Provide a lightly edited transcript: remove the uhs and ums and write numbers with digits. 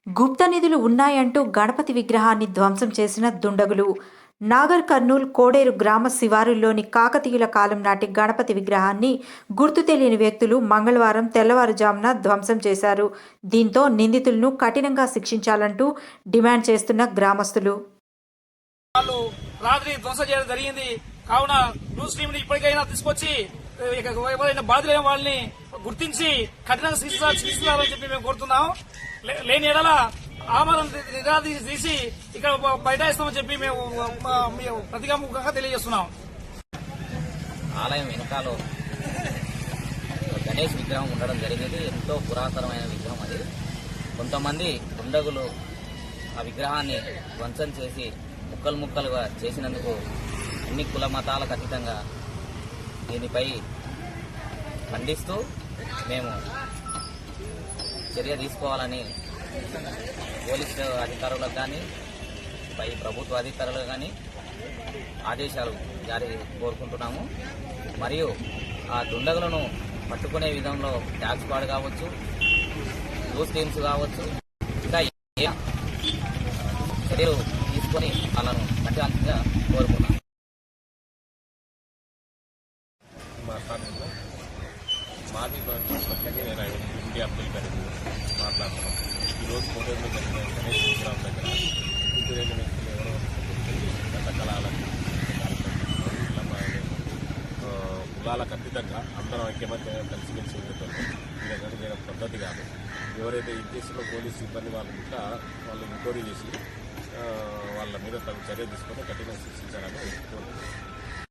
గుప్త నిధులు ఉన్నాయంటూ గణపతి విగ్రహాన్ని ధ్వంసం చేసిన దుండగులు. నాగర్ కర్నూల్ కోడేరు గ్రామ శివారుల్లోని కాకతీయుల కాలం నాటి గణపతి విగ్రహాన్ని గుర్తు తెలియని వ్యక్తులు మంగళవారం తెల్లవారుజామున ధ్వంసం చేశారు. దీంతో నిందితులను కఠినంగా శిక్షించాలంటూ డిమాండ్ చేస్తున్న గ్రామస్తులు రాత్రి ధ్వంసం చేయడం జరిగింది. కావున న్యూస్ టీమ్ ని ఇప్పటికైనా తీసుకొచ్చి ఎవరైనా బాధితులైన వాళ్ళని గుర్తించి కఠినంగా శిక్షించాలని చెప్పి మేము కోరుతున్నాం. లేని ఎడల ఆమరణ తీసి ఇక్కడ బైఠాయిస్తామని చెప్పి మేము ప్రతిగాముఖంగా తెలియజేస్తున్నాం. ఆలయం వెనకాల గణేష్ విగ్రహం ఉండడం జరిగింది. ఎంతో పురాతనమైన విగ్రహం అది. కొంతమంది దుండగులు ఆ విగ్రహాన్ని ధ్వంసం చేసి ముక్కలు ముక్కలుగా చేసినందుకు అన్ని కుల మతాలకు అతీతంగా దీనిపై ఖండిస్తూ మేము చర్య తీసుకోవాలని పోలీసు అధికారులకు కానీ పై ప్రభుత్వ అధికారులకు కానీ ఆదేశాలు జారీ కోరుకుంటున్నాము. మరియు ఆ దుండగులను పట్టుకునే విధంలో ట్యాక్స్ స్క్వాడ్ కావచ్చు, న్యూస్ టీమ్స్ కావచ్చు, ఇంకా చర్యలు తీసుకొని వాళ్ళను కఠినంగా కోరుకున్నాం. మాది పక్కనే నేను ఇండియా అబ్దుల్ కరీం మాట్లాడుతున్నాం. ఈరోజు కోడేరులో జరిగిన గణేష్ విగ్రహం దగ్గర ఇంటి వ్యక్తులు ఎవరో రకరకాల కులాలకు అతీతంగా అందరం ఐక్యమత్యంగా కలిసిమెలిసి ఉండేటప్పుడు ఇది వేరే పద్ధతి కాదు. ఎవరైతే ఈ కేసులో పోలీసు సిబ్బంది వాళ్ళు ఇంకా వాళ్ళు ఎంక్వైరీ చేసి వాళ్ళ మీద తగు చర్య తీసుకొని కఠినంగా శిక్షించాలని కోరుకుంటున్నాం.